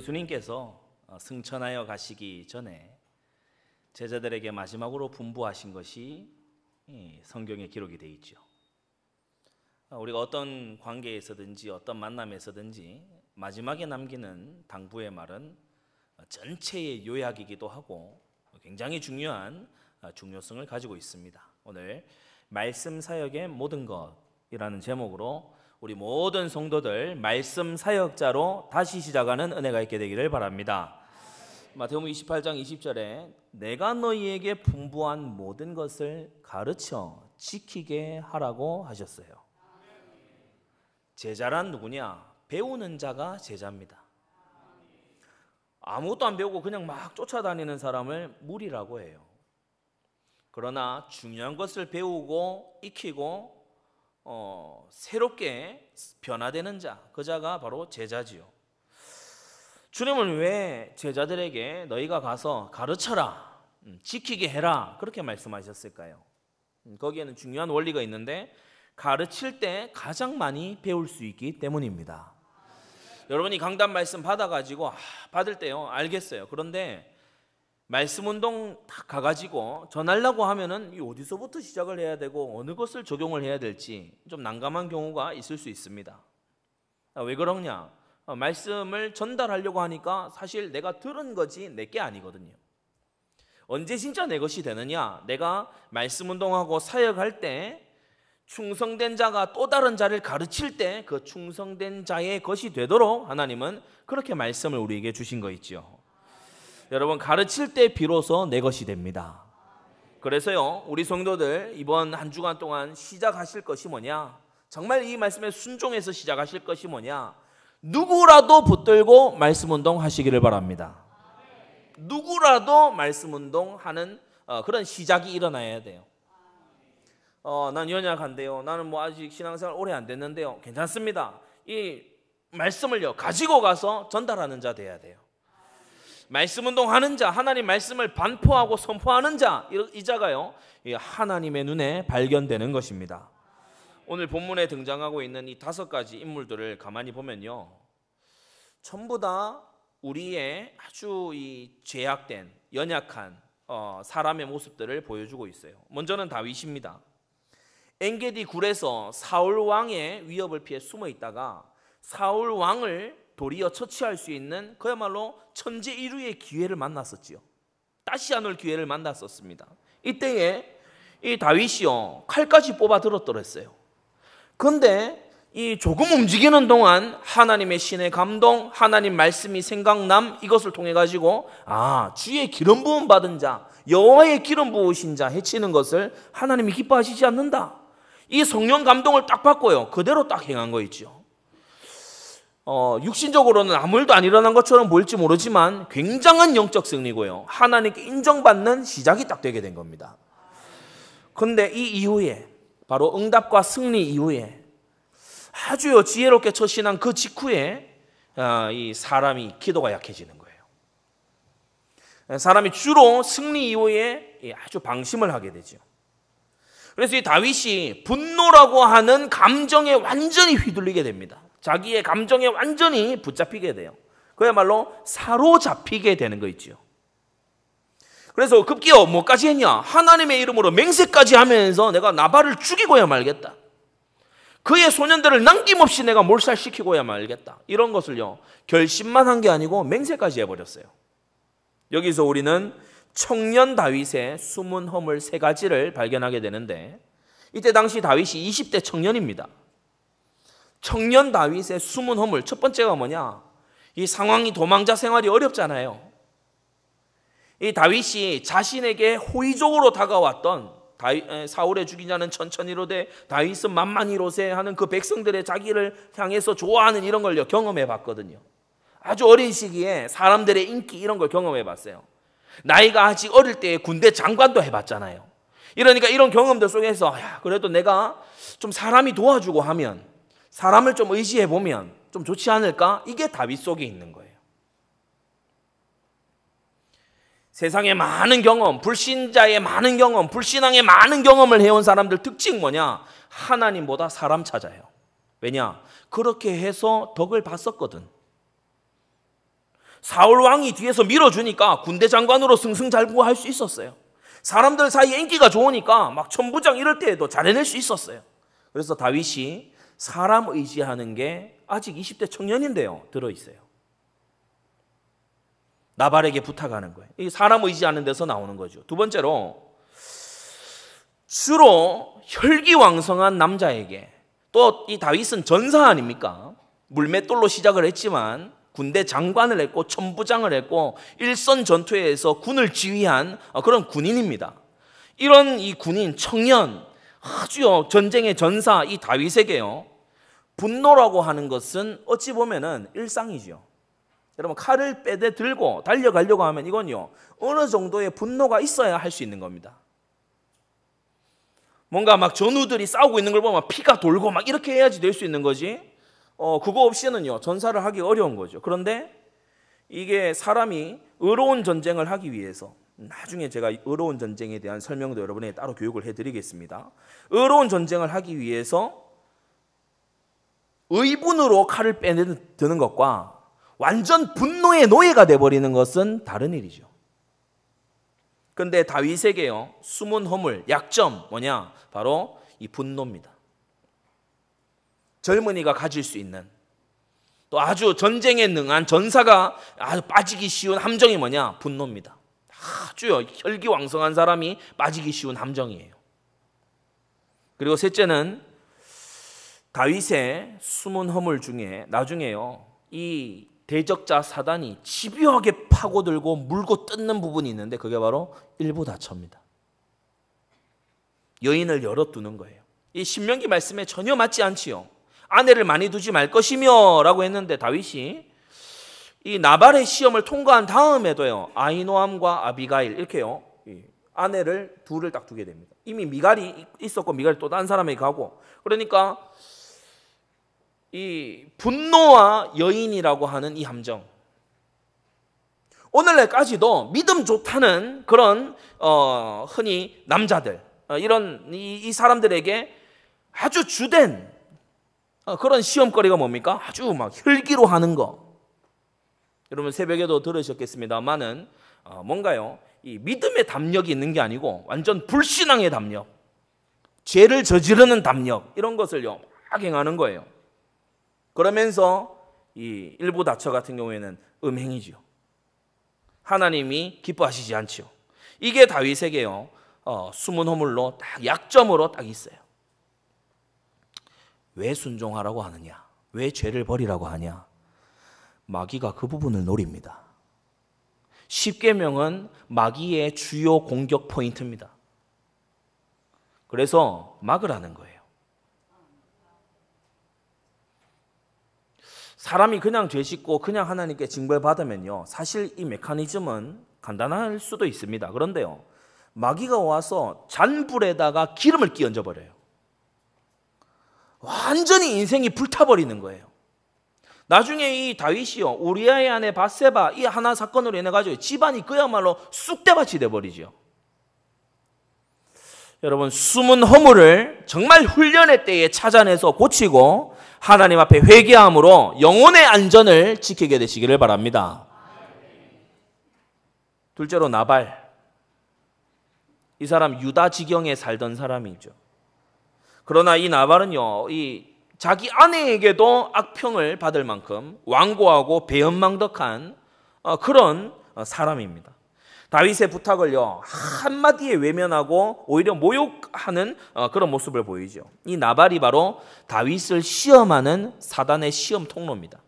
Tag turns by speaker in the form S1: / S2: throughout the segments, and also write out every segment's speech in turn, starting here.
S1: 예수님께서 승천하여 가시기 전에 제자들에게 마지막으로 분부하신 것이 성경에 기록이 되어 있죠. 우리가 어떤 관계에서든지 어떤 만남에서든지 마지막에 남기는 당부의 말은 전체의 요약이기도 하고 굉장히 중요한 중요성을 가지고 있습니다. 오늘 말씀 사역의 모든 것이라는 제목으로 우리 모든 성도들 말씀 사역자로 다시 시작하는 은혜가 있게 되기를 바랍니다. 마태복음 28장 20절에 내가 너희에게 분부한 모든 것을 가르쳐 지키게 하라고 하셨어요. 제자란 누구냐? 배우는 자가 제자입니다. 아무것도 안 배우고 그냥 막 쫓아다니는 사람을 무리라고 해요. 그러나 중요한 것을 배우고 익히고 새롭게 변화되는 자, 그 자가 바로 제자지요. 주님은 왜 제자들에게 너희가 가서 가르쳐라, 지키게 해라 그렇게 말씀하셨을까요? 거기에는 중요한 원리가 있는데 가르칠 때 가장 많이 배울 수 있기 때문입니다. 여러분이 강단 말씀 받아가지고 받을 때요 알겠어요. 그런데 말씀 운동 딱 가가지고 전하려고 하면은 어디서부터 시작을 해야 되고 어느 것을 적용을 해야 될지 좀 난감한 경우가 있을 수 있습니다. 왜 그러냐? 말씀을 전달하려고 하니까 사실 내가 들은 거지 내 게 아니거든요. 언제 진짜 내 것이 되느냐? 내가 말씀 운동하고 사역할 때 충성된 자가 또 다른 자를 가르칠 때 그 충성된 자의 것이 되도록 하나님은 그렇게 말씀을 우리에게 주신 거 있죠. 여러분, 가르칠 때 비로소 내 것이 됩니다. 그래서요 우리 성도들 이번 한 주간 동안 시작하실 것이 뭐냐? 정말 이 말씀에 순종해서 시작하실 것이 뭐냐? 누구라도 붙들고 말씀 운동 하시기를 바랍니다. 누구라도 말씀 운동하는 그런 시작이 일어나야 돼요. 난 연약한데요, 나는 뭐 아직 신앙생활 오래 안 됐는데요, 괜찮습니다. 이 말씀을요 가지고 가서 전달하는 자 돼야 돼요. 말씀 운동하는 자, 하나님 말씀을 반포하고 선포하는 자, 이 자가요 하나님의 눈에 발견되는 것입니다. 오늘 본문에 등장하고 있는 이 5가지 인물들을 가만히 보면요 전부 다 우리의 아주 이 죄악된 연약한 사람의 모습들을 보여주고 있어요. 먼저는 다윗입니다. 엔게디 굴에서 사울 왕의 위협을 피해 숨어 있다가 사울 왕을 도리어 처치할 수 있는 그야말로 천재일우의 기회를 만났었지요. 다시 안 올 기회를 만났었습니다. 이때에 이 다윗이요 칼까지 뽑아 들었더랬어요. 그런데 이 조금 움직이는 동안 하나님의 신의 감동, 하나님 말씀이 생각남, 이것을 통해 가지고 주의 기름 부음 받은 자, 여호와의 기름 부으신 자 해치는 것을 하나님이 기뻐하시지 않는다. 이 성령 감동을 딱 받고요 그대로 딱 행한 거 있죠. 육신적으로는 아무 일도 안 일어난 것처럼 보일지 모르지만 굉장한 영적 승리고요 하나님께 인정받는 시작이 딱 되게 된 겁니다. 그런데 이 이후에 바로 응답과 승리 이후에 아주 지혜롭게 처신한 그 직후에 이 사람이 기도가 약해지는 거예요. 사람이 주로 승리 이후에 아주 방심을 하게 되죠. 그래서 이 다윗이 분노라고 하는 감정에 완전히 휘둘리게 됩니다. 자기의 감정에 완전히 붙잡히게 돼요. 그야말로 사로잡히게 되는 거 있죠. 그래서 급기야 뭐까지 했냐? 하나님의 이름으로 맹세까지 하면서 내가 나발을 죽이고야 말겠다. 그의 소년들을 남김없이 내가 몰살시키고야 말겠다. 이런 것을요 결심만 한 게 아니고 맹세까지 해버렸어요. 여기서 우리는 청년 다윗의 숨은 허물 3가지를 발견하게 되는데 이때 당시 다윗이 20대 청년입니다. 청년 다윗의 숨은 허물 첫 번째가 뭐냐? 이 상황이 도망자 생활이 어렵잖아요. 이 다윗이 자신에게 호의적으로 다가왔던 사울의 죽이자는 천천히 이로되 다윗은 만만히 이로세 하는 그 백성들의 자기를 향해서 좋아하는 이런 걸 경험해 봤거든요. 아주 어린 시기에 사람들의 인기 이런 걸 경험해 봤어요. 나이가 아직 어릴 때 군대 장관도 해봤잖아요. 이러니까 이런 경험들 속에서 그래도 내가 좀 사람이 도와주고 하면, 사람을 좀 의지해 보면 좀 좋지 않을까? 이게 다윗 속에 있는 거예요. 세상의 많은 경험, 불신자의 많은 경험, 불신앙의 많은 경험을 해온 사람들 특징 뭐냐? 하나님보다 사람 찾아요. 왜냐? 그렇게 해서 덕을 봤었거든. 사울 왕이 뒤에서 밀어주니까 군대 장관으로 승승장구할 수 있었어요. 사람들 사이에 인기가 좋으니까 막 천부장 이럴 때에도 잘해낼 수 있었어요. 그래서 다윗이 사람 의지하는 게 아직 20대 청년인데요, 들어있어요. 나발에게 부탁하는 거예요. 이 사람 의지하는 데서 나오는 거죠. 두 번째로, 주로 혈기왕성한 남자에게, 또 이 다윗은 전사 아닙니까? 물맷돌로 시작을 했지만 군대 장관을 했고 천부장을 했고 일선 전투에서 군을 지휘한 그런 군인입니다. 이런 이 군인, 청년, 아주 전쟁의 전사 이 다윗에게요, 분노라고 하는 것은 어찌 보면은 일상이죠. 여러분, 칼을 빼대 들고 달려가려고 하면 이건요, 어느 정도의 분노가 있어야 할 수 있는 겁니다. 뭔가 막 전우들이 싸우고 있는 걸 보면 피가 돌고 막 이렇게 해야지 될 수 있는 거지, 그거 없이는요 전사를 하기 어려운 거죠. 그런데 이게 사람이 의로운 전쟁을 하기 위해서, 나중에 제가 의로운 전쟁에 대한 설명도 여러분에게 따로 교육을 해드리겠습니다. 의로운 전쟁을 하기 위해서 의분으로 칼을 빼드는 것과 완전 분노의 노예가 돼버리는 것은 다른 일이죠. 그런데 다윗에게요, 숨은 허물, 약점 뭐냐? 바로 이 분노입니다. 젊은이가 가질 수 있는, 또 아주 전쟁에 능한 전사가 아주 빠지기 쉬운 함정이 뭐냐? 분노입니다. 아주 혈기왕성한 사람이 빠지기 쉬운 함정이에요. 그리고 셋째는 다윗의 숨은 허물 중에 나중에요, 이 대적자 사단이 집요하게 파고들고 물고 뜯는 부분이 있는데 그게 바로 일부다처입니다. 여인을 열어두는 거예요. 이 신명기 말씀에 전혀 맞지 않지요. 아내를 많이 두지 말 것이며 라고 했는데 다윗이 이 나발의 시험을 통과한 다음에도요, 아히노암과 아비가일 이렇게요, 아내를 둘을 딱 두게 됩니다. 이미 미갈이 있었고 미갈이 또 다른 사람에게 가고, 그러니까 이 분노와 여인이라고 하는 이 함정, 오늘날까지도 믿음 좋다는 그런 흔히 남자들, 이런 이 사람들에게 아주 주된 그런 시험거리가 뭡니까? 아주 막 혈기로 하는 거. 여러분 새벽에도 들으셨겠습니다만은 뭔가요? 이 믿음의 담력이 있는 게 아니고 완전 불신앙의 담력, 죄를 저지르는 담력, 이런 것을요 막 행하는 거예요. 그러면서 이 일부다처 같은 경우에는 음행이죠. 하나님이 기뻐하시지 않지요. 이게 다윗에게요 숨은 허물로 딱 약점으로 딱 있어요. 왜 순종하라고 하느냐? 왜 죄를 버리라고 하냐? 마귀가 그 부분을 노립니다. 십계명은 마귀의 주요 공격 포인트입니다. 그래서 막으라는 거예요. 사람이 그냥 죄 짓고 그냥 하나님께 징벌받으면요, 사실 이 메커니즘은 간단할 수도 있습니다. 그런데요, 마귀가 와서 잔불에다가 기름을 끼얹어 버려요. 완전히 인생이 불타버리는 거예요. 나중에 이 다윗이요, 우리아의 아내 밧세바 이 하나 사건으로 인해 가지고 집안이 그야말로 쑥대밭이 돼버리죠. 여러분, 숨은 허물을 정말 훈련의 때에 찾아내서 고치고 하나님 앞에 회개함으로 영혼의 안전을 지키게 되시기를 바랍니다. 둘째로 나발, 이 사람 유다 지경에 살던 사람이죠. 그러나 이 나발은요, 이 자기 아내에게도 악평을 받을 만큼 완고하고 배은망덕한 그런 사람입니다. 다윗의 부탁을요 한마디에 외면하고 오히려 모욕하는 그런 모습을 보이죠. 이 나발이 바로 다윗을 시험하는 사단의 시험 통로입니다.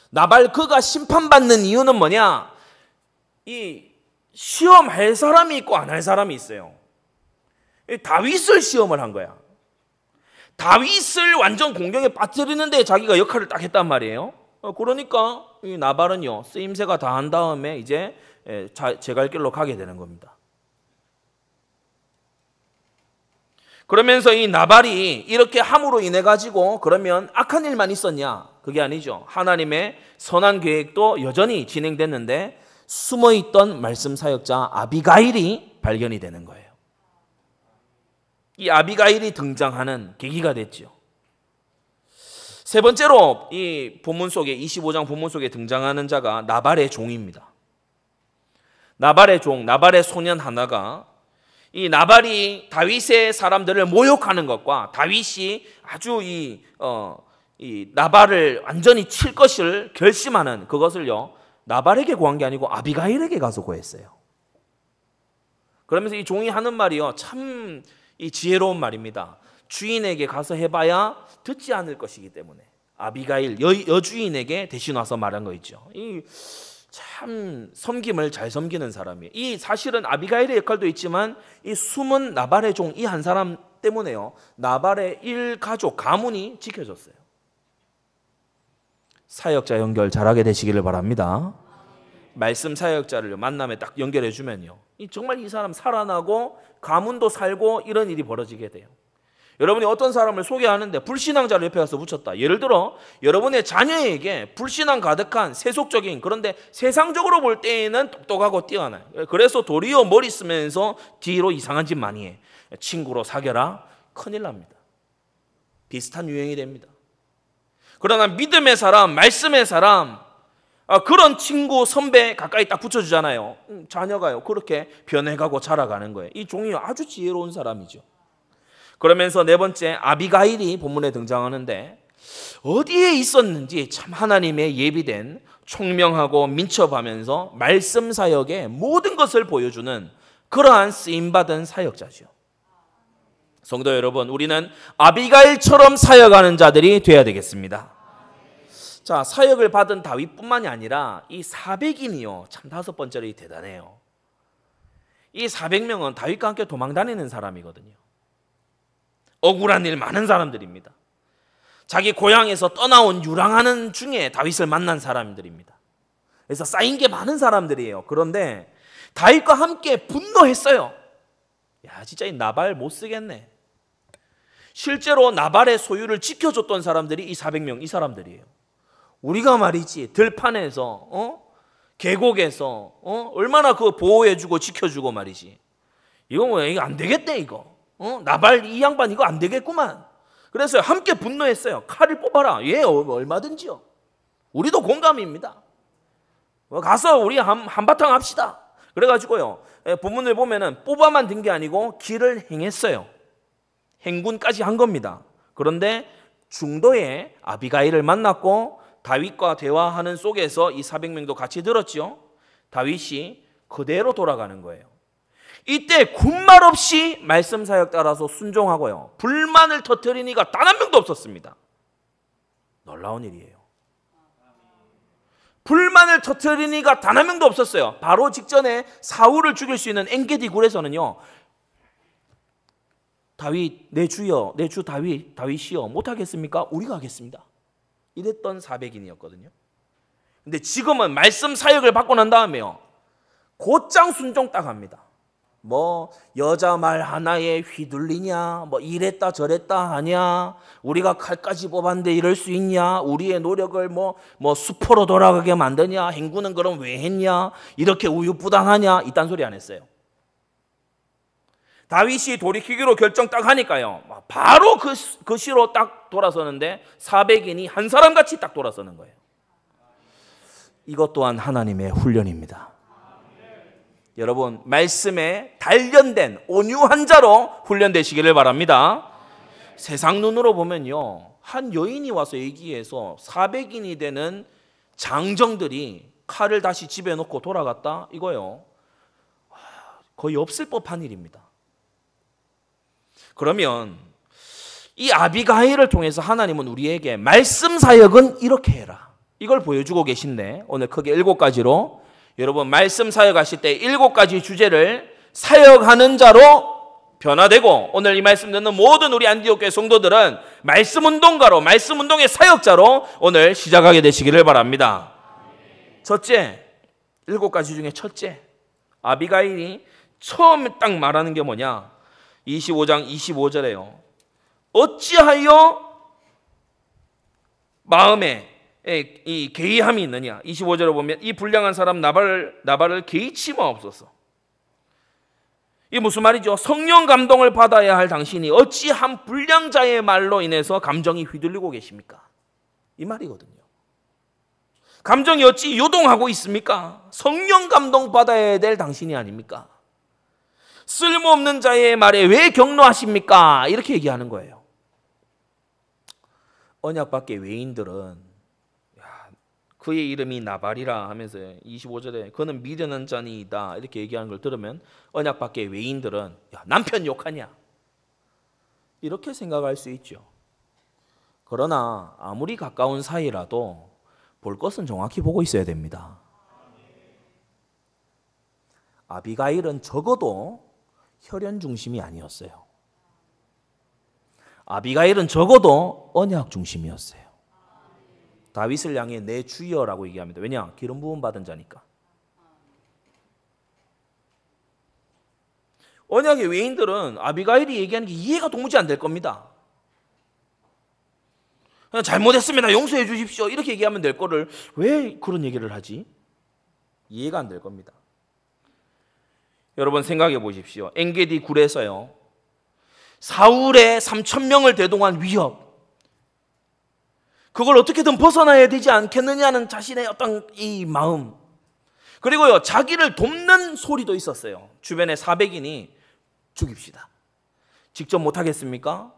S1: 나발 그가 심판받는 이유는 뭐냐? 이 시험할 사람이 있고 안 할 사람이 있어요. 다윗을 시험을 한 거야. 다윗을 완전 공경에 빠뜨리는데 자기가 역할을 딱 했단 말이에요. 그러니까 이 나발은요 쓰임새가 다 한 다음에 이제 제 갈 길로 가게 되는 겁니다. 그러면서 이 나발이 이렇게 함으로 인해 가지고 그러면 악한 일만 있었냐? 그게 아니죠. 하나님의 선한 계획도 여전히 진행됐는데 숨어있던 말씀 사역자 아비가일이 발견이 되는 거예요. 이 아비가일이 등장하는 계기가 됐죠. 세 번째로 이 본문 속에 25장 본문 속에 등장하는 자가 나발의 종입니다. 나발의 종, 나발의 소년 하나가 이 나발이 다윗의 사람들을 모욕하는 것과 다윗이 아주 이 나발을 완전히 칠 것을 결심하는 그것을요, 나발에게 구한 게 아니고 아비가일에게 가서 구했어요. 그러면서 이 종이 하는 말이요, 참 이 지혜로운 말입니다. 주인에게 가서 해봐야 듣지 않을 것이기 때문에 아비가일 여주인에게 대신 와서 말한 거 있죠. 이 참 섬김을 잘 섬기는 사람이에요. 이 사실은 아비가일의 역할도 있지만 이 숨은 나발의 종 이 한 사람 때문에요, 나발의 일가족 가문이 지켜졌어요. 사역자 연결 잘하게 되시기를 바랍니다. 말씀 사역자를 만남에 딱 연결해 주면요, 정말 이 사람 살아나고 가문도 살고 이런 일이 벌어지게 돼요. 여러분이 어떤 사람을 소개하는데 불신앙자를 옆에 가서 붙였다. 예를 들어 여러분의 자녀에게 불신앙 가득한 세속적인, 그런데 세상적으로 볼 때에는 똑똑하고 뛰어나요. 그래서 도리어 머리 쓰면서 뒤로 이상한 짓 많이 해. 친구로 사겨라. 큰일 납니다. 비슷한 유형이 됩니다. 그러나 믿음의 사람, 말씀의 사람, 그런 친구, 선배 가까이 딱 붙여주잖아요. 자녀가요 그렇게 변해가고 자라가는 거예요. 이 종이 아주 지혜로운 사람이죠. 그러면서 네 번째, 아비가일이 본문에 등장하는데 어디에 있었는지 참 하나님의 예비된 총명하고 민첩하면서 말씀 사역의 모든 것을 보여주는 그러한 쓰임받은 사역자죠. 성도 여러분, 우리는 아비가일처럼 사역하는 자들이 되어야 되겠습니다. 자, 사역을 받은 다윗뿐만이 아니라 이 400인이요, 참 다섯 번째로 대단해요. 이 400명은 다윗과 함께 도망다니는 사람이거든요. 억울한 일 많은 사람들입니다. 자기 고향에서 떠나온 유랑하는 중에 다윗을 만난 사람들입니다. 그래서 쌓인 게 많은 사람들이에요. 그런데 다윗과 함께 분노했어요. 야, 진짜 이 나발 못 쓰겠네. 실제로 나발의 소유를 지켜줬던 사람들이 이 400명, 이 사람들이에요. 우리가 말이지 들판에서 계곡에서 얼마나 그거 보호해주고 지켜주고 말이지. 이거 뭐야, 이거 안 되겠네 이거. 나발 이 양반 이거 안 되겠구만. 그래서 함께 분노했어요. 칼을 뽑아라. 예, 얼마든지요. 우리도 공감입니다. 가서 우리 한바탕 합시다. 그래가지고요, 본문을 보면은 뽑아만 든 게 아니고 길을 행했어요. 행군까지 한 겁니다. 그런데 중도에 아비가일을 만났고 다윗과 대화하는 속에서 이 400명도 같이 들었죠. 다윗이 그대로 돌아가는 거예요. 이때 군말 없이 말씀 사역 따라서 순종하고요, 불만을 터뜨린 이가 단 한 명도 없었습니다. 놀라운 일이에요. 불만을 터뜨린 이가 단 한 명도 없었어요. 바로 직전에 사울을 죽일 수 있는 엔게디 굴에서는요, 다윗 내 주여, 내 주 다윗이여 못하겠습니까? 우리가 하겠습니다. 이랬던 400인이었거든요. 근데 지금은 말씀 사역을 받고 난 다음에요, 곧장 순종 딱 합니다. 뭐 여자 말 하나에 휘둘리냐, 뭐 이랬다 저랬다 하냐, 우리가 칼까지 뽑았는데 이럴 수 있냐, 우리의 노력을 뭐 수포로 돌아가게 만드냐, 행군은 그럼 왜 했냐, 이렇게 우유부단하냐, 이딴 소리 안 했어요. 다윗이 돌이키기로 결정 딱 하니까요, 바로 그 시로 딱 돌아서는데 400인이 한 사람같이 딱 돌아서는 거예요. 이것 또한 하나님의 훈련입니다. 여러분, 말씀에 단련된 온유한 자로 훈련되시기를 바랍니다. 세상 눈으로 보면요, 한 여인이 와서 얘기해서 400인이 되는 장정들이 칼을 다시 집에 놓고 돌아갔다, 이거요 거의 없을 법한 일입니다. 그러면 이 아비가일을 통해서 하나님은 우리에게 말씀 사역은 이렇게 해라, 이걸 보여주고 계신데, 오늘 크게 7가지로 여러분 말씀 사역하실 때 7가지 주제를 사역하는 자로 변화되고, 오늘 이 말씀 듣는 모든 우리 안디옥 교회 성도들은 말씀 운동가로, 말씀 운동의 사역자로 오늘 시작하게 되시기를 바랍니다. 첫째, 7가지 중에 첫째, 아비가일이 처음에 딱 말하는 게 뭐냐, 25장 25절에요. 어찌하여 마음에 이 개의함이 있느냐. 25절을 보면 이 불량한 사람 나발을 개의치 마옵소서. 이게 무슨 말이죠? 성령 감동을 받아야 할 당신이 어찌한 불량자의 말로 인해서 감정이 휘둘리고 계십니까? 이 말이거든요. 감정이 어찌 요동하고 있습니까? 성령 감동 받아야 될 당신이 아닙니까? 쓸모없는 자의 말에 왜 격노하십니까? 이렇게 얘기하는 거예요. 언약 밖의 외인들은 그의 이름이 나발이라 하면서 25절에 그는 미련한 자니이다 이렇게 얘기하는 걸 들으면 언약 밖의 외인들은 남편 욕하냐? 이렇게 생각할 수 있죠. 그러나 아무리 가까운 사이라도 볼 것은 정확히 보고 있어야 됩니다. 아비가일은 적어도 혈연 중심이 아니었어요. 아비가일은 적어도 언약 중심이었어요. 다윗을 향해 내 주여라고 얘기합니다. 왜냐? 기름 부음 받은 자니까. 언약의 외인들은 아비가일이 얘기하는 게 이해가 도무지 안 될 겁니다. 그냥 잘못했습니다. 용서해 주십시오. 이렇게 얘기하면 될 거를 왜 그런 얘기를 하지? 이해가 안 될 겁니다. 여러분 생각해 보십시오. 엔게디 굴에서요. 사울의 3,000명을 대동한 위협. 그걸 어떻게든 벗어나야 되지 않겠느냐는 자신의 어떤 이 마음. 그리고요, 자기를 돕는 소리도 있었어요. 주변에 400인이 죽입시다. 직접 못하겠습니까?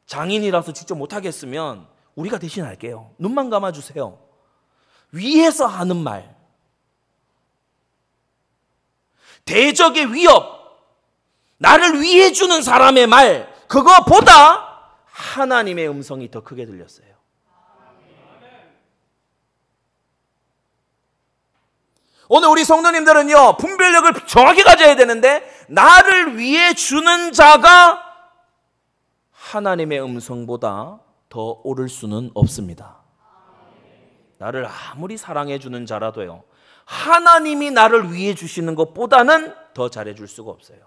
S1: 장인이라서 직접 못하겠으면 우리가 대신 할게요. 눈만 감아주세요. 위에서 하는 말. 대적의 위협. 나를 위해 주는 사람의 말. 그거보다 하나님의 음성이 더 크게 들렸어요. 오늘 우리 성도님들은요, 분별력을 정확히 가져야 되는데 나를 위해 주는 자가 하나님의 음성보다 더 옳을 수는 없습니다. 나를 아무리 사랑해 주는 자라도요, 하나님이 나를 위해 주시는 것보다는 더 잘해 줄 수가 없어요.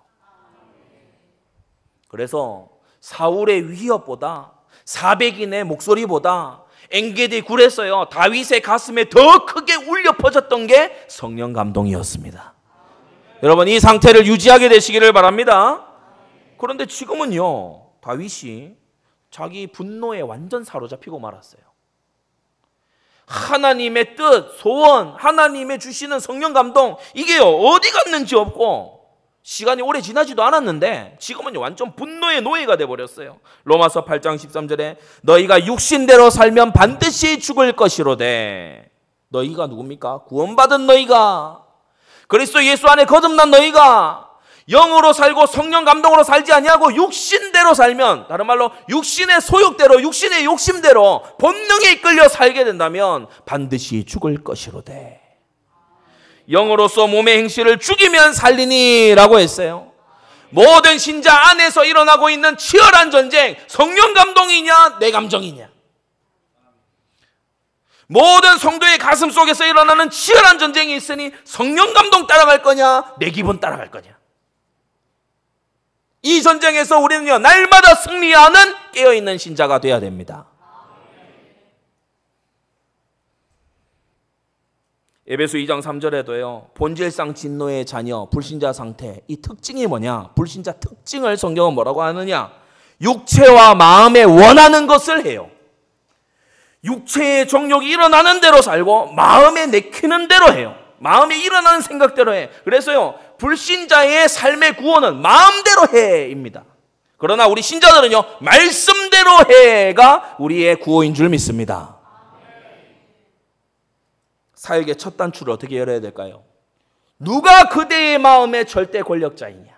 S1: 그래서 사울의 위협보다 400인의 목소리보다 엔게디 굴에서요, 다윗의 가슴에 더 크게 울려 퍼졌던 게 성령 감동이었습니다. 여러분 이 상태를 유지하게 되시기를 바랍니다. 그런데 지금은요, 다윗이 자기 분노에 완전 사로잡히고 말았어요. 하나님의 뜻, 소원, 하나님의 주시는 성령 감동, 이게요 어디 갔는지 없고 시간이 오래 지나지도 않았는데 지금은 완전 분노의 노예가 돼버렸어요. 로마서 8장 13절에 너희가 육신대로 살면 반드시 죽을 것이로되. 너희가 누굽니까? 구원받은 너희가, 그리스도 예수 안에 거듭난 너희가 영으로 살고 성령 감동으로 살지 아니하고 육신대로 살면, 다른 말로 육신의 소욕대로, 육신의 욕심대로 본능에 이끌려 살게 된다면 반드시 죽을 것이로되. 영으로서 몸의 행실을 죽이면 살리니 라고 했어요. 모든 신자 안에서 일어나고 있는 치열한 전쟁, 성령 감동이냐 내 감정이냐. 모든 성도의 가슴 속에서 일어나는 치열한 전쟁이 있으니 성령 감동 따라갈 거냐 내 기분 따라갈 거냐. 이 전쟁에서 우리는요 날마다 승리하는 깨어있는 신자가 되어야 됩니다. 에베소 2장 3절에도요 본질상 진노의 자녀, 불신자 상태, 이 특징이 뭐냐, 불신자 특징을 성경은 뭐라고 하느냐, 육체와 마음에 원하는 것을 해요. 육체의 정욕이 일어나는 대로 살고 마음에 내키는 대로 해요. 마음에 일어나는 생각대로 해. 그래서요 불신자의 삶의 구원은 마음대로 해입니다. 그러나 우리 신자들은요 말씀대로 해가 우리의 구호인 줄 믿습니다. 사역의 첫 단추를 어떻게 열어야 될까요? 누가 그대의 마음의 절대 권력자이냐,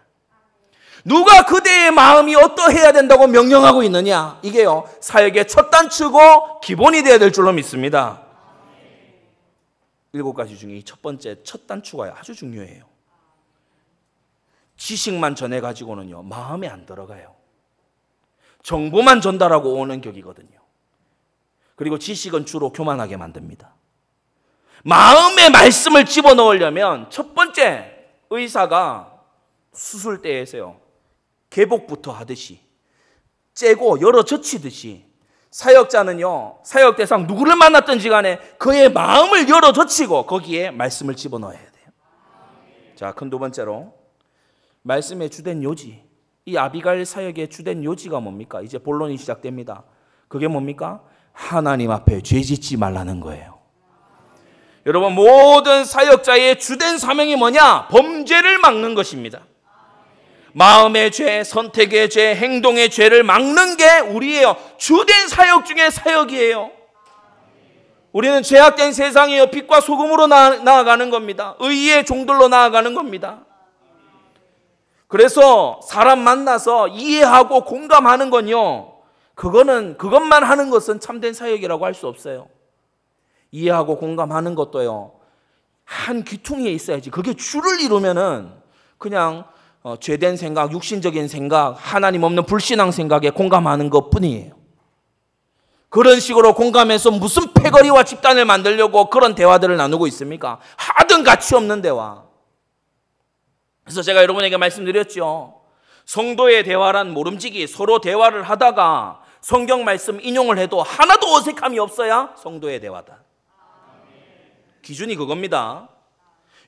S1: 누가 그대의 마음이 어떠해야 된다고 명령하고 있느냐, 이게요 사역의 첫 단추고 기본이 되어야 될 줄로 믿습니다. 7가지 중에 이 첫 번째 첫 단추가 아주 중요해요. 지식만 전해가지고는요 마음에 안 들어가요. 정보만 전달하고 오는 격이거든요. 그리고 지식은 주로 교만하게 만듭니다. 마음의 말씀을 집어넣으려면 첫 번째, 의사가 수술대에서요 개복부터 하듯이 째고 열어 젖히듯이 사역자는요 사역 대상 누구를 만났든지 간에 그의 마음을 열어 젖히고 거기에 말씀을 집어넣어야 돼요. 자, 큰 두 번째로 말씀의 주된 요지, 이 아비가일 사역의 주된 요지가 뭡니까? 이제 본론이 시작됩니다. 그게 뭡니까? 하나님 앞에 죄 짓지 말라는 거예요. 여러분, 모든 사역자의 주된 사명이 뭐냐? 범죄를 막는 것입니다. 마음의 죄, 선택의 죄, 행동의 죄를 막는 게 우리의 주된 사역 중에 사역이에요. 우리는 죄악된 세상이요, 빛과 소금으로 나아가는 겁니다. 의의 종들로 나아가는 겁니다. 그래서 사람 만나서 이해하고 공감하는 건요, 그것만 하는 것은 참된 사역이라고 할 수 없어요. 이해하고 공감하는 것도요, 한 귀퉁이에 있어야지. 그게 주를 이루면은 그냥 죄된 생각, 육신적인 생각, 하나님 없는 불신앙 생각에 공감하는 것뿐이에요. 그런 식으로 공감해서 무슨 패거리와 집단을 만들려고 그런 대화들을 나누고 있습니까? 하등 가치 없는 대화. 그래서 제가 여러분에게 말씀드렸죠. 성도의 대화란 모름지기, 서로 대화를 하다가 성경 말씀 인용을 해도 하나도 어색함이 없어야 성도의 대화다. 기준이 그겁니다.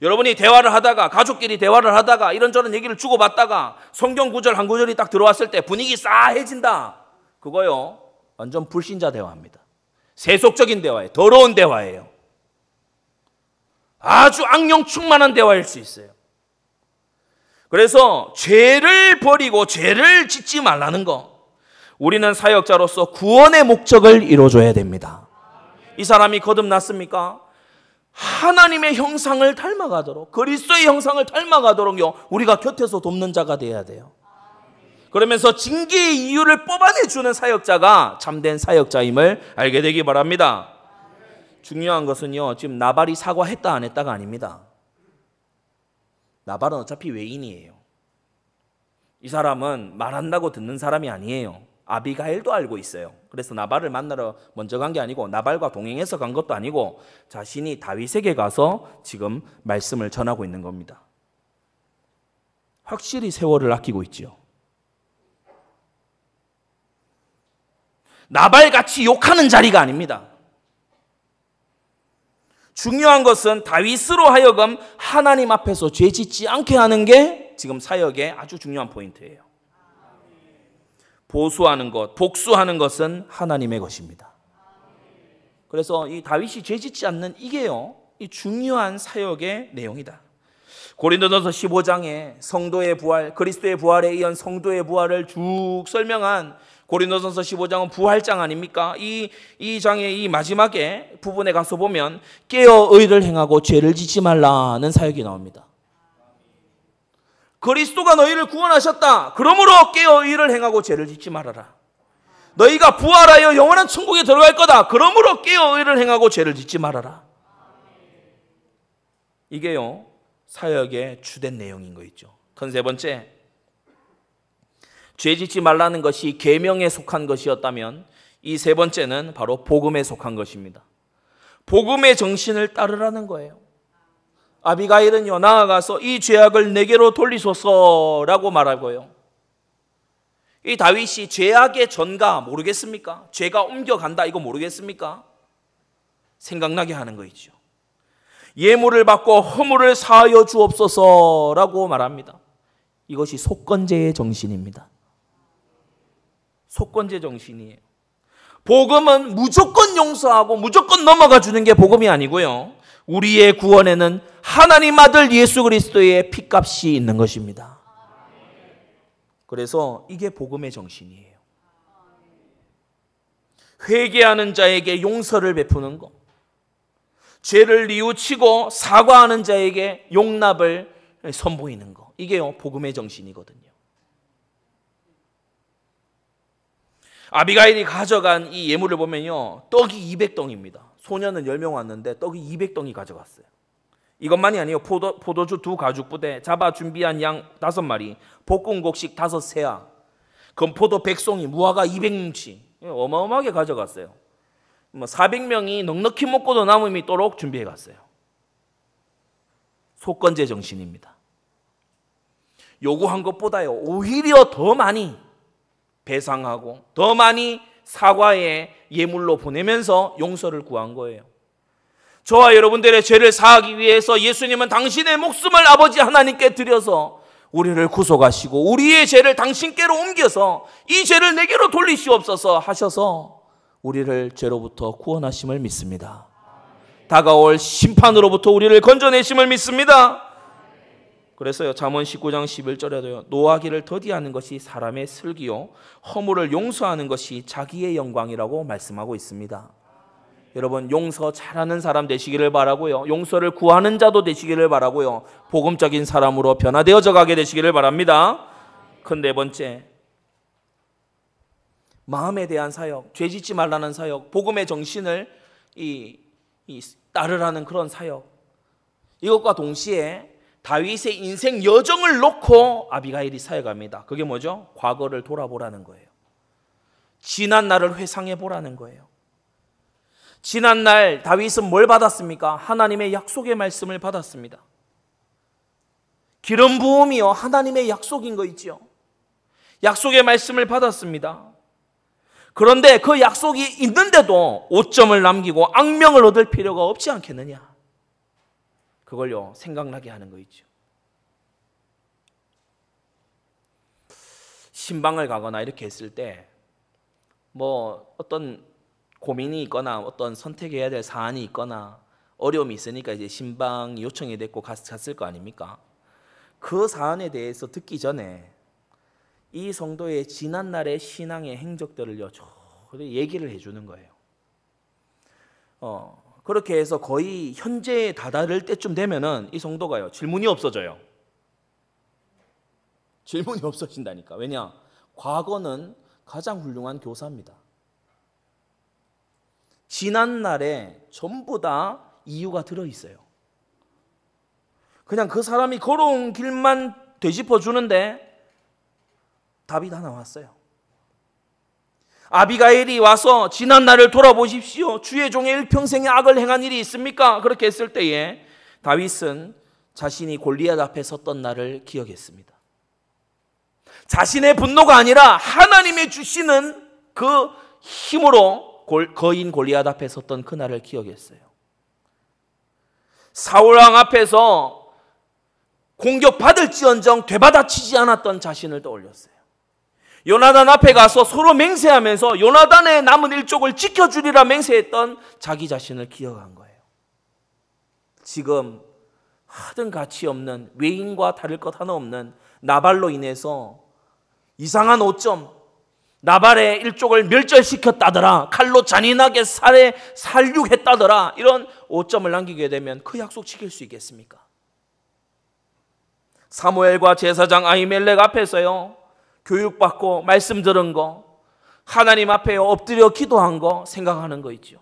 S1: 여러분이 대화를 하다가, 가족끼리 대화를 하다가 이런저런 얘기를 주고받다가 성경 구절 한 구절이 딱 들어왔을 때 분위기 싸해진다. 그거요, 완전 불신자 대화입니다. 세속적인 대화예요. 더러운 대화예요. 아주 악령 충만한 대화일 수 있어요. 그래서 죄를 버리고 죄를 짓지 말라는 거. 우리는 사역자로서 구원의 목적을 이루어줘야 됩니다. 이 사람이 거듭났습니까? 하나님의 형상을 닮아가도록, 그리스도의 형상을 닮아가도록요, 우리가 곁에서 돕는 자가 돼야 돼요. 그러면서 징계의 이유를 뽑아내주는 사역자가 참된 사역자임을 알게 되기 바랍니다. 중요한 것은요, 지금 나발이 사과했다 안 했다가 아닙니다. 나발은 어차피 외인이에요. 이 사람은 말한다고 듣는 사람이 아니에요. 아비가일도 알고 있어요. 그래서 나발을 만나러 먼저 간 게 아니고, 나발과 동행해서 간 것도 아니고, 자신이 다윗에게 가서 지금 말씀을 전하고 있는 겁니다. 확실히 세월을 아끼고 있죠. 나발같이 욕하는 자리가 아닙니다. 중요한 것은 다윗으로 하여금 하나님 앞에서 죄 짓지 않게 하는 게 지금 사역의 아주 중요한 포인트예요. 보수하는 것, 복수하는 것은 하나님의 것입니다. 그래서 이 다윗이 죄 짓지 않는 이게요, 이 중요한 사역의 내용이다. 고린도전서 15장에 성도의 부활, 그리스도의 부활에 이은 성도의 부활을 쭉 설명한 고린도전서 15장은 부활장 아닙니까? 이 장의 이 마지막에 부분에 가서 보면 깨어 의를 행하고 죄를 짓지 말라는 사역이 나옵니다. 그리스도가 너희를 구원하셨다. 그러므로 깨어 의를 행하고 죄를 짓지 말아라. 너희가 부활하여 영원한 천국에 들어갈 거다. 그러므로 깨어 의를 행하고 죄를 짓지 말아라. 이게요, 사역의 주된 내용인 거 있죠. 큰 세 번째, 죄 짓지 말라는 것이 계명에 속한 것이었다면 이 세 번째는 바로 복음에 속한 것입니다. 복음의 정신을 따르라는 거예요. 아비가일은요, 나아가서 이 죄악을 내게로 돌리소서라고 말하고요, 이 다윗이 죄악의 전가 모르겠습니까? 죄가 옮겨간다 이거 모르겠습니까? 생각나게 하는 거 있죠. 예물을 받고 허물을 사하여 주옵소서라고 말합니다. 이것이 속건제의 정신입니다. 속건제 정신이에요. 복음은 무조건 용서하고 무조건 넘어가 주는 게 복음이 아니고요, 우리의 구원에는 하나님 아들 예수 그리스도의 피값이 있는 것입니다. 그래서 이게 복음의 정신이에요. 회개하는 자에게 용서를 베푸는 것, 죄를 뉘우치고 사과하는 자에게 용납을 선보이는 것, 이게요 복음의 정신이거든요. 아비가일이 가져간 이 예물을 보면요, 떡이 200덩입니다. 소년은 10명 왔는데 떡이 200덩이 가져갔어요. 이것만이 아니에요. 포도주 2가죽부대, 잡아 준비한 양 5마리, 볶은 곡식 5세아, 건포도 100송이, 무화과 200뭉치, 어마어마하게 가져갔어요. 400명이 넉넉히 먹고도 남음이 있도록 준비해 갔어요. 속건제 정신입니다. 요구한 것보다요, 오히려 더 많이 배상하고 더 많이 사과의 예물로 보내면서 용서를 구한 거예요. 저와 여러분들의 죄를 사하기 위해서 예수님은 당신의 목숨을 아버지 하나님께 드려서 우리를 구속하시고 우리의 죄를 당신께로 옮겨서 이 죄를 내게로 돌리시옵소서 하셔서 우리를 죄로부터 구원하심을 믿습니다. 다가올 심판으로부터 우리를 건져내심을 믿습니다. 그래서요, 잠언 19장 11절에도요, 노하기를 더디하는 것이 사람의 슬기요 허물을 용서하는 것이 자기의 영광이라고 말씀하고 있습니다. 여러분, 용서 잘하는 사람 되시기를 바라고요, 용서를 구하는 자도 되시기를 바라고요, 복음적인 사람으로 변화되어져 가게 되시기를 바랍니다. 큰 네 번째, 마음에 대한 사역, 죄 짓지 말라는 사역, 복음의 정신을 따르라는 그런 사역. 이것과 동시에 다윗의 인생 여정을 놓고 아비가일이 사역합니다. 그게 뭐죠? 과거를 돌아보라는 거예요. 지난 날을 회상해 보라는 거예요. 지난 날 다윗은 뭘 받았습니까? 하나님의 약속의 말씀을 받았습니다. 기름 부음이요, 하나님의 약속인 거 있죠. 약속의 말씀을 받았습니다. 그런데 그 약속이 있는데도 오점을 남기고 악명을 얻을 필요가 없지 않겠느냐? 그걸요, 생각나게 하는 거 있죠. 신방을 가거나 이렇게 했을 때 뭐 어떤 고민이 있거나 어떤 선택해야 될 사안이 있거나 어려움이 있으니까 이제 신방 요청이 됐고 갔을 거 아닙니까? 그 사안에 대해서 듣기 전에 이 성도의 지난날의 신앙의 행적들을요, 얘기를 해주는 거예요. 그렇게 해서 거의 현재에 다다를 때쯤 되면은 이 성도가요, 질문이 없어져요. 질문이 없어진다니까. 왜냐? 과거는 가장 훌륭한 교사입니다. 지난날에 전부 다 이유가 들어있어요. 그냥 그 사람이 걸어온 길만 되짚어 주는데 답이 다 나왔어요. 아비가일이 와서 지난 날을 돌아보십시오. 주의 종의 일평생에 악을 행한 일이 있습니까? 그렇게 했을 때에 다윗은 자신이 골리앗 앞에 섰던 날을 기억했습니다. 자신의 분노가 아니라 하나님의 주시는 그 힘으로 거인 골리앗 앞에 섰던 그 날을 기억했어요. 사울왕 앞에서 공격받을지언정 되받아치지 않았던 자신을 떠올렸어요. 요나단 앞에 가서 서로 맹세하면서 요나단의 남은 일족을 지켜주리라 맹세했던 자기 자신을 기억한 거예요. 지금 하등 가치 없는, 외인과 다를 것 하나 없는 나발로 인해서 이상한 오점, 나발의 일족을 멸절시켰다더라, 칼로 잔인하게 살육했다더라, 이런 오점을 남기게 되면 그 약속 지킬 수 있겠습니까? 사무엘과 제사장 아히멜렉 앞에서요, 교육받고 말씀 들은 거, 하나님 앞에 엎드려 기도한 거 생각하는 거 있죠.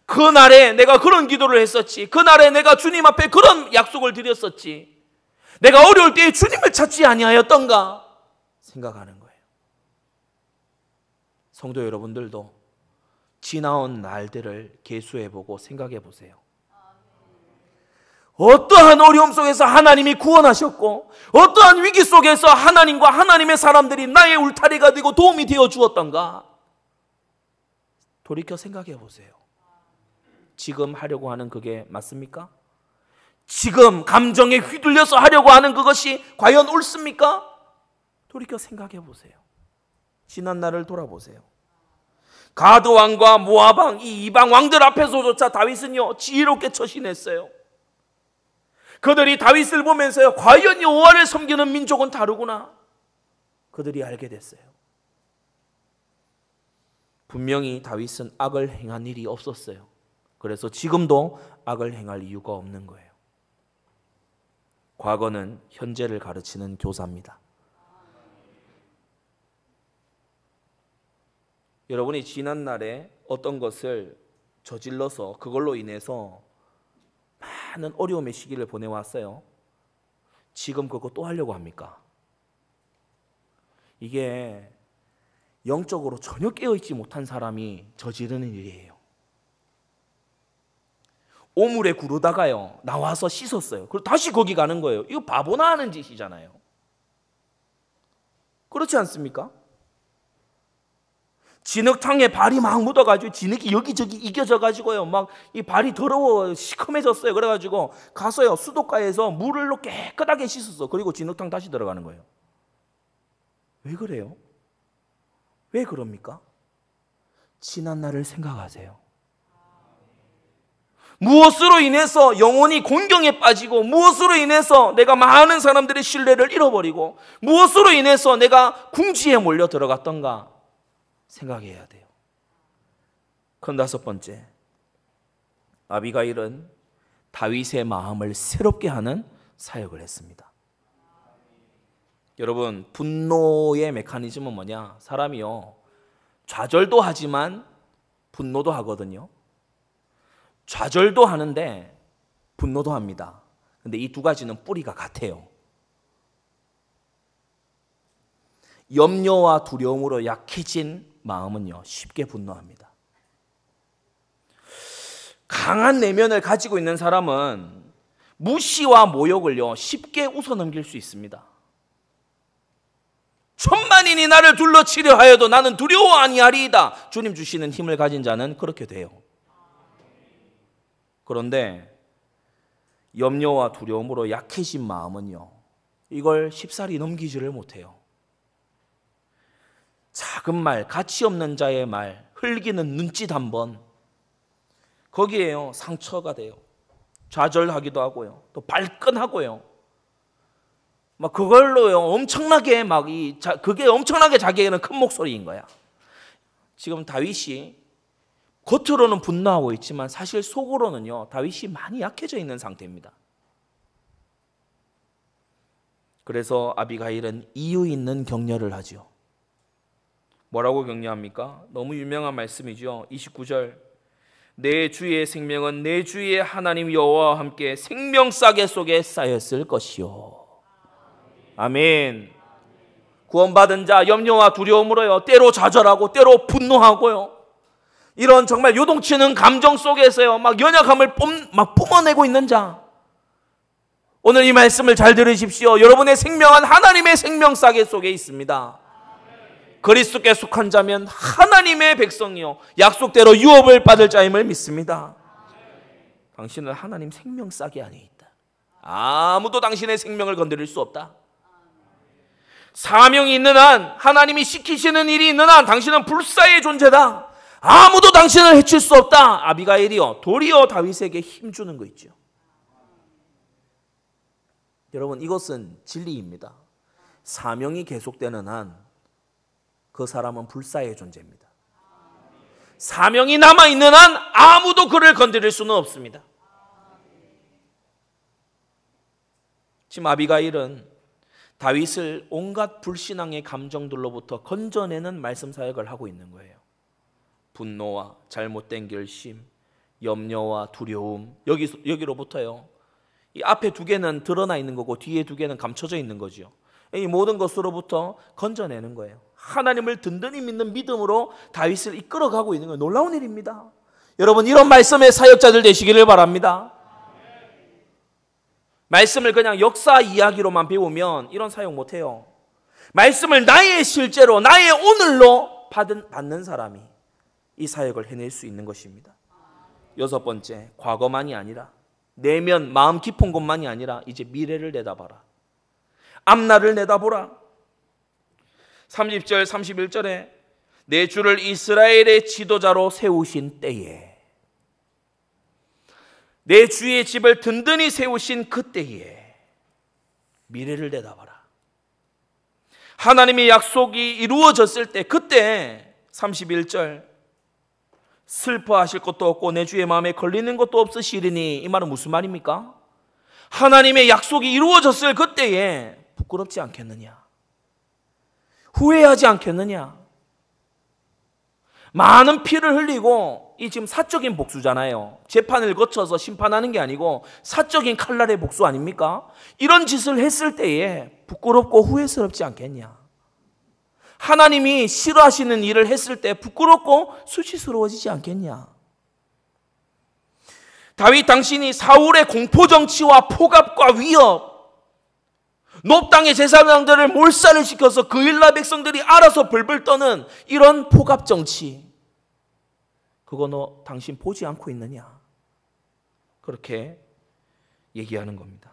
S1: 그날에 내가 그런 기도를 했었지, 그날에 내가 주님 앞에 그런 약속을 드렸었지, 내가 어려울 때에 주님을 찾지 아니하였던가 생각하는 거예요. 성도 여러분들도 지나온 날들을 계수해보고 생각해보세요. 어떠한 어려움 속에서 하나님이 구원하셨고, 어떠한 위기 속에서 하나님과 하나님의 사람들이 나의 울타리가 되고 도움이 되어 주었던가 돌이켜 생각해 보세요. 지금 하려고 하는 그게 맞습니까? 지금 감정에 휘둘려서 하려고 하는 그것이 과연 옳습니까? 돌이켜 생각해 보세요. 지난 날을 돌아보세요. 가드 왕과 모압 왕, 이 이방 왕들 앞에서조차 다윗은요, 지혜롭게 처신했어요. 그들이 다윗을 보면서요, 과연 여호와를 섬기는 민족은 다르구나, 그들이 알게 됐어요. 분명히 다윗은 악을 행한 일이 없었어요. 그래서 지금도 악을 행할 이유가 없는 거예요. 과거는 현재를 가르치는 교사입니다. 여러분이 지난 날에 어떤 것을 저질러서 그걸로 인해서 많은 어려움의 시기를 보내왔어요. 지금 그거 또 하려고 합니까? 이게 영적으로 전혀 깨어있지 못한 사람이 저지르는 일이에요. 오물에 구르다가요, 나와서 씻었어요. 그리고 다시 거기 가는 거예요. 이거 바보나 하는 짓이잖아요. 그렇지 않습니까? 진흙탕에 발이 막 묻어가지고 진흙이 여기저기 이겨져가지고요, 막 이 발이 더러워 시커매졌어요. 그래가지고 가서요, 수도가에서 물로 깨끗하게 씻었어. 그리고 진흙탕 다시 들어가는 거예요. 왜 그래요? 왜 그럽니까? 지난 날을 생각하세요. 무엇으로 인해서 영혼이 곤경에 빠지고, 무엇으로 인해서 내가 많은 사람들의 신뢰를 잃어버리고, 무엇으로 인해서 내가 궁지에 몰려 들어갔던가 생각해야 돼요. 큰 다섯 번째, 아비가일은 다윗의 마음을 새롭게 하는 사역을 했습니다. 여러분, 분노의 메커니즘은 뭐냐? 사람이요, 좌절도 하지만 분노도 하거든요. 좌절도 하는데 분노도 합니다. 근데 이 두 가지는 뿌리가 같아요. 염려와 두려움으로 약해진 마음은요, 쉽게 분노합니다. 강한 내면을 가지고 있는 사람은 무시와 모욕을요, 쉽게 웃어넘길 수 있습니다. 천만인이 나를 둘러치려 하여도 나는 두려워 아니하리이다. 주님 주시는 힘을 가진 자는 그렇게 돼요. 그런데 염려와 두려움으로 약해진 마음은요, 이걸 쉽사리 넘기지를 못해요. 작은 말, 가치 없는 자의 말, 흘기는 눈짓 한 번, 거기에요 상처가 돼요. 좌절하기도 하고요, 또 발끈하고요. 막 그걸로요 엄청나게 그게 엄청나게 자기에게는 큰 목소리인 거야. 지금 다윗이 겉으로는 분노하고 있지만 사실 속으로는요, 다윗이 많이 약해져 있는 상태입니다. 그래서 아비가일은 이유 있는 격려를 하죠. 뭐라고 격려합니까? 너무 유명한 말씀이죠. 29절, 내 주의 생명은 내 주의 하나님 여호와와 함께 생명싸개 속에 쌓였을 것이요. 아멘. 구원받은 자 염려와 두려움으로요, 때로 좌절하고 때로 분노하고요, 이런 정말 요동치는 감정 속에서요 막 연약함을 뿜어내고 있는 자, 오늘 이 말씀을 잘 들으십시오. 여러분의 생명은 하나님의 생명싸개 속에 있습니다. 그리스도께 속한 자면 하나님의 백성이요 약속대로 유업을 받을 자임을 믿습니다. 당신은 하나님 생명싸개 안에 있다. 아무도 당신의 생명을 건드릴 수 없다. 사명이 있는 한, 하나님이 시키시는 일이 있는 한 당신은 불사의 존재다. 아무도 당신을 해칠 수 없다. 아비가일이요 도리어 다윗에게 힘주는 거 있죠. 여러분, 이것은 진리입니다. 사명이 계속되는 한 그 사람은 불사의 존재입니다. 사명이 남아있는 한 아무도 그를 건드릴 수는 없습니다. 지금 아비가일은 다윗을 온갖 불신앙의 감정들로부터 건져내는 말씀 사역을 하고 있는 거예요. 분노와 잘못된 결심, 염려와 두려움, 여기로부터요, 이 앞에 두 개는 드러나 있는 거고 뒤에 두 개는 감춰져 있는 거죠. 이 모든 것으로부터 건져내는 거예요. 하나님을 든든히 믿는 믿음으로 다윗을 이끌어가고 있는 거예요. 놀라운 일입니다. 여러분, 이런 말씀의 사역자들 되시기를 바랍니다. 말씀을 그냥 역사 이야기로만 배우면 이런 사역 못해요. 말씀을 나의 실제로, 나의 오늘로 받는 사람이 이 사역을 해낼 수 있는 것입니다. 여섯 번째, 과거만이 아니라, 내면 마음 깊은 곳만이 아니라 이제 미래를 내다봐라. 앞날을 내다보라. 30절 31절에 내 주를 이스라엘의 지도자로 세우신 때에, 내 주의 집을 든든히 세우신 그때에 미래를 내다봐라. 하나님의 약속이 이루어졌을 때, 그때 31절 슬퍼하실 것도 없고 내 주의 마음에 걸리는 것도 없으시리니, 이 말은 무슨 말입니까? 하나님의 약속이 이루어졌을 그때에 부끄럽지 않겠느냐? 후회하지 않겠느냐? 많은 피를 흘리고, 이 지금 사적인 복수잖아요. 재판을 거쳐서 심판하는 게 아니고 사적인 칼날의 복수 아닙니까? 이런 짓을 했을 때에 부끄럽고 후회스럽지 않겠냐? 하나님이 싫어하시는 일을 했을 때 부끄럽고 수치스러워지지 않겠냐? 다윗 당신이 사울의 공포정치와 포갑과 위협, 놉 땅의 제사장들을 몰살을 시켜서 그 일라 백성들이 알아서 벌벌 떠는 이런 포갑정치, 그거 너 당신 보지 않고 있느냐? 그렇게 얘기하는 겁니다.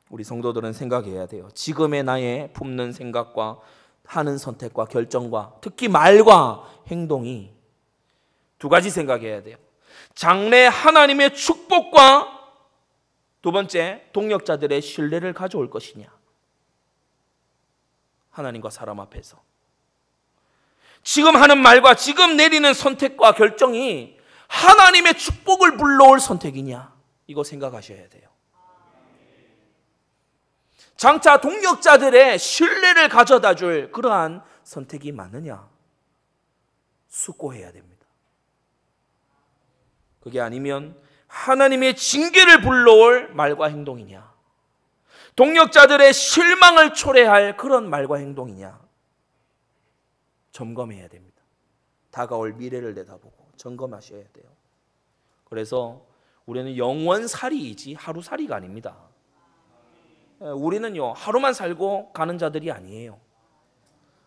S1: 우리 성도들은 생각해야 돼요. 지금의 나의 품는 생각과 하는 선택과 결정과 특히 말과 행동이 두 가지 생각해야 돼요. 장래 하나님의 축복과 두 번째, 동력자들의 신뢰를 가져올 것이냐. 하나님과 사람 앞에서. 지금 하는 말과 지금 내리는 선택과 결정이 하나님의 축복을 불러올 선택이냐. 이거 생각하셔야 돼요. 장차 동력자들의 신뢰를 가져다 줄 그러한 선택이 맞느냐. 숙고해야 됩니다. 그게 아니면 하나님의 징계를 불러올 말과 행동이냐, 동력자들의 실망을 초래할 그런 말과 행동이냐 점검해야 됩니다. 다가올 미래를 내다보고 점검하셔야 돼요. 그래서 우리는 영원살이이지 하루살이가 아닙니다. 우리는요, 하루만 살고 가는 자들이 아니에요.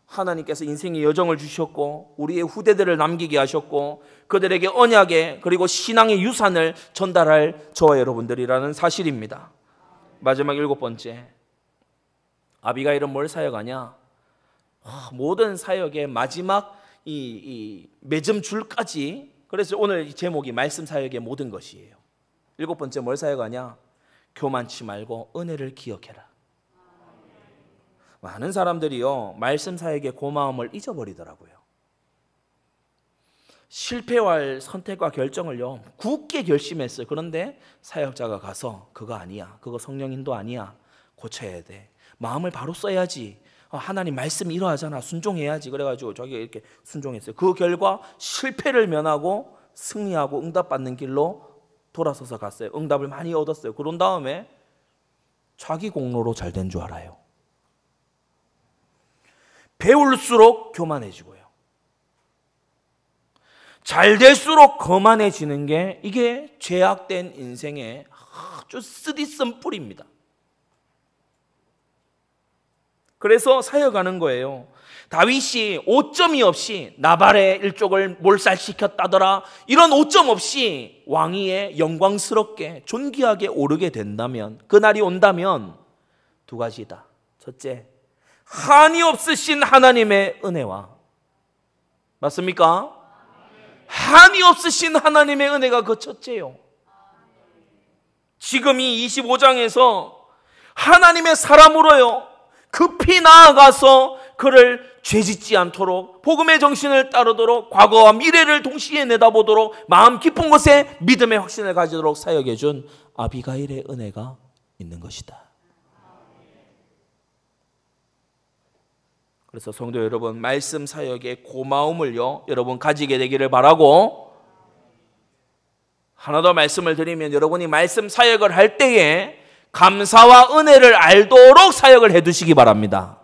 S1: 하나님께서 인생의 여정을 주셨고 우리의 후대들을 남기게 하셨고 그들에게 언약의 그리고 신앙의 유산을 전달할 저와 여러분들이라는 사실입니다. 마지막 7번째, 아비가일은 뭘 사역하냐? 모든 사역의 마지막 이 맺음 줄까지. 그래서 오늘 제목이 말씀 사역의 모든 것이에요. 7번째 뭘 사역하냐? 교만치 말고 은혜를 기억해라. 많은 사람들이요, 말씀 사역의 고마움을 잊어버리더라고요. 실패할 선택과 결정을요 굳게 결심했어요. 그런데 사역자가 가서 그거 아니야, 그거 성령인도 아니야, 고쳐야 돼, 마음을 바로 써야지, 하나님 말씀 이러하잖아, 순종해야지. 그래가지고 자기가 이렇게 순종했어요. 그 결과 실패를 면하고 승리하고 응답받는 길로 돌아서서 갔어요. 응답을 많이 얻었어요. 그런 다음에 자기 공로로 잘 된 줄 알아요. 배울수록 교만해지고요, 잘 될수록 거만해지는 게 이게 죄악된 인생의 아주 쓰디쓴 뿌리입니다. 그래서 사역하는 거예요. 다윗이 오점이 없이 나발의 일족을 몰살시켰다더라, 이런 오점 없이 왕위에 영광스럽게 존귀하게 오르게 된다면, 그날이 온다면 두 가지다. 첫째, 한이 없으신 하나님의 은혜와, 맞습니까? 한이 없으신 하나님의 은혜가 그 첫째요. 지금 이 25장에서 하나님의 사람으로요 급히 나아가서 그를 죄짓지 않도록, 복음의 정신을 따르도록, 과거와 미래를 동시에 내다보도록, 마음 깊은 곳에 믿음의 확신을 가지도록 사역해 준 아비가일의 은혜가 있는 것이다. 그래서 성도 여러분, 말씀 사역의 고마움을요 여러분 가지게 되기를 바라고, 하나 더 말씀을 드리면, 여러분이 말씀 사역을 할 때에 감사와 은혜를 알도록 사역을 해두시기 바랍니다.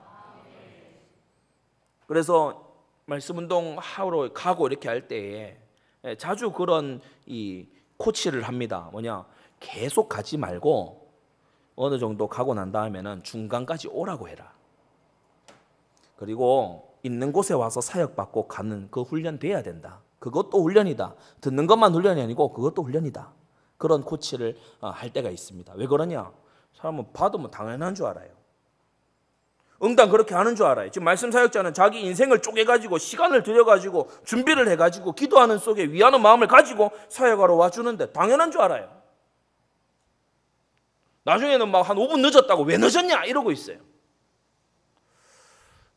S1: 그래서 말씀 운동 하러 가고 이렇게 할 때에 자주 그런 이 코치를 합니다. 뭐냐, 계속 가지 말고 어느 정도 가고 난 다음에는 중간까지 오라고 해라. 그리고 있는 곳에 와서 사역받고 가는 그 훈련 돼야 된다. 그것도 훈련이다. 듣는 것만 훈련이 아니고 그것도 훈련이다. 그런 코치를 할 때가 있습니다. 왜 그러냐? 사람은 받으면 당연한 줄 알아요. 응당 그렇게 하는 줄 알아요. 지금 말씀 사역자는 자기 인생을 쪼개가지고 시간을 들여가지고 준비를 해가지고 기도하는 속에 위하는 마음을 가지고 사역하러 와주는데 당연한 줄 알아요. 나중에는 막 한 5분 늦었다고 왜 늦었냐 이러고 있어요.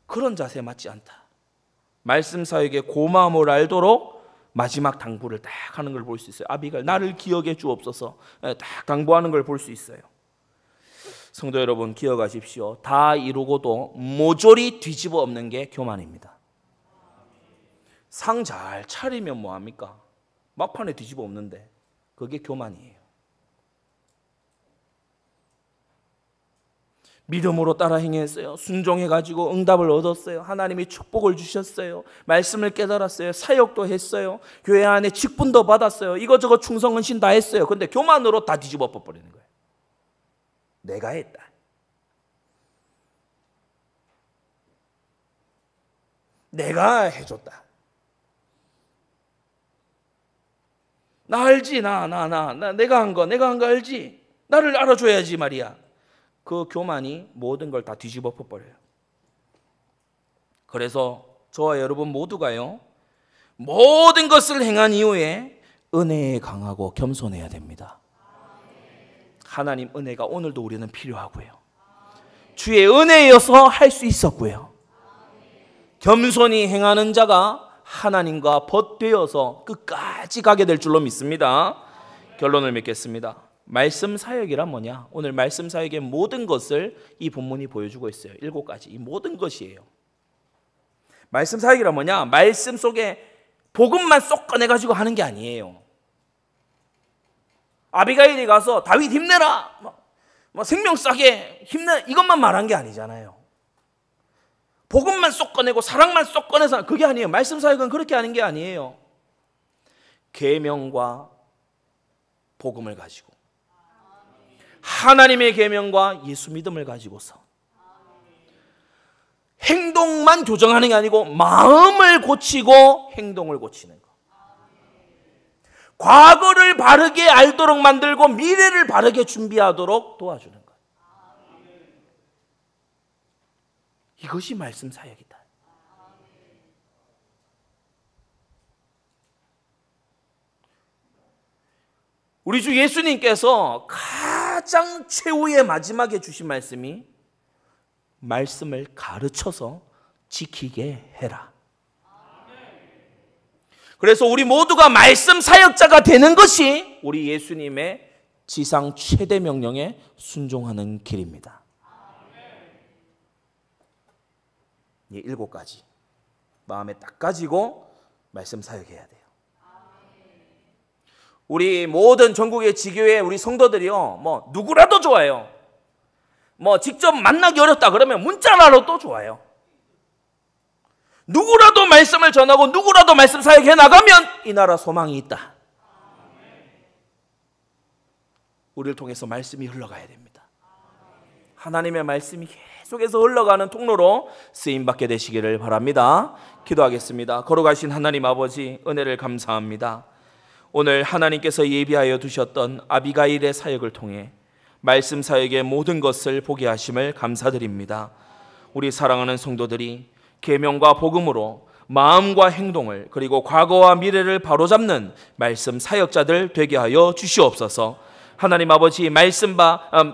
S1: 그런 자세 맞지 않다. 말씀 사역의 고마움을 알도록 마지막 당부를 딱 하는 걸 볼 수 있어요. 아비가일, 나를 기억해 주옵소서, 딱 당부하는 걸 볼 수 있어요. 성도 여러분, 기억하십시오. 다 이루고도 모조리 뒤집어 엎는 게 교만입니다. 상 잘 차리면 뭐합니까? 막판에 뒤집어 엎는데 그게 교만이에요. 믿음으로 따라 행했어요. 순종해가지고 응답을 얻었어요. 하나님이 축복을 주셨어요. 말씀을 깨달았어요. 사역도 했어요. 교회 안에 직분도 받았어요. 이거저거 충성헌신 다 했어요. 근데 교만으로 다 뒤집어 엎어버리는 거예요. 내가 했다. 내가 해줬다. 나 알지? 나 내가 한 거 알지? 나를 알아줘야지 말이야. 그 교만이 모든 걸 다 뒤집어 엎어버려요. 그래서 저와 여러분 모두가요, 모든 것을 행한 이후에 은혜에 강하고 겸손해야 됩니다. 하나님 은혜가 오늘도 우리는 필요하고요. 주의 은혜여서 할 수 있었고요. 겸손히 행하는 자가 하나님과 벗되어서 끝까지 가게 될 줄로 믿습니다. 결론을 맺겠습니다. 말씀 사역이란 뭐냐? 오늘 말씀 사역의 모든 것을 이 본문이 보여주고 있어요. 7가지. 이 모든 것이에요. 말씀 사역이란 뭐냐? 말씀 속에 복음만 쏙 꺼내가지고 하는 게 아니에요. 아비가일이 가서 다윗 힘내라, 생명 싸게 힘내, 이것만 말한 게 아니잖아요. 복음만 쏙 꺼내고 사랑만 쏙 꺼내서 그게 아니에요. 말씀 사역은 그렇게 하는 게 아니에요. 계명과 복음을 가지고, 하나님의 계명과 예수 믿음을 가지고서 행동만 교정하는 게 아니고 마음을 고치고 행동을 고치는 거. 과거를 바르게 알도록 만들고 미래를 바르게 준비하도록 도와주는 것. 이것이 말씀 사역이다. 우리 주 예수님께서 가장 최후의 마지막에 주신 말씀이 말씀을 가르쳐서 지키게 해라. 그래서 우리 모두가 말씀 사역자가 되는 것이 우리 예수님의 지상 최대 명령에 순종하는 길입니다. 7가지 마음에 딱 가지고 말씀 사역해야 돼요. 우리 모든 전국의 지교회 우리 성도들이요, 누구라도 좋아요. 직접 만나기 어렵다 그러면 문자라도 좋아요. 누구라도 말씀을 전하고 누구라도 말씀 사역해 나가면 이 나라 소망이 있다. 우리를 통해서 말씀이 흘러가야 됩니다. 하나님의 말씀이 계속해서 흘러가는 통로로 쓰임받게 되시기를 바랍니다. 기도하겠습니다. 걸어가신 하나님 아버지, 은혜를 감사합니다. 오늘 하나님께서 예비하여 두셨던 아비가일의 사역을 통해 말씀 사역의 모든 것을 보게 하심을 감사드립니다. 우리 사랑하는 성도들이 계명과 복음으로 마음과 행동을, 그리고 과거와 미래를 바로잡는 말씀 사역자들 되게 하여 주시옵소서. 하나님 아버지,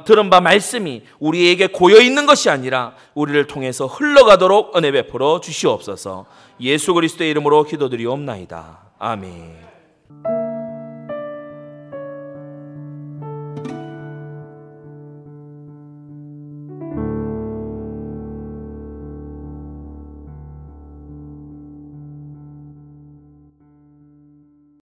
S1: 들은 바 말씀이 우리에게 고여있는 것이 아니라 우리를 통해서 흘러가도록 은혜 베풀어 주시옵소서. 예수 그리스도의 이름으로 기도드리옵나이다. 아멘.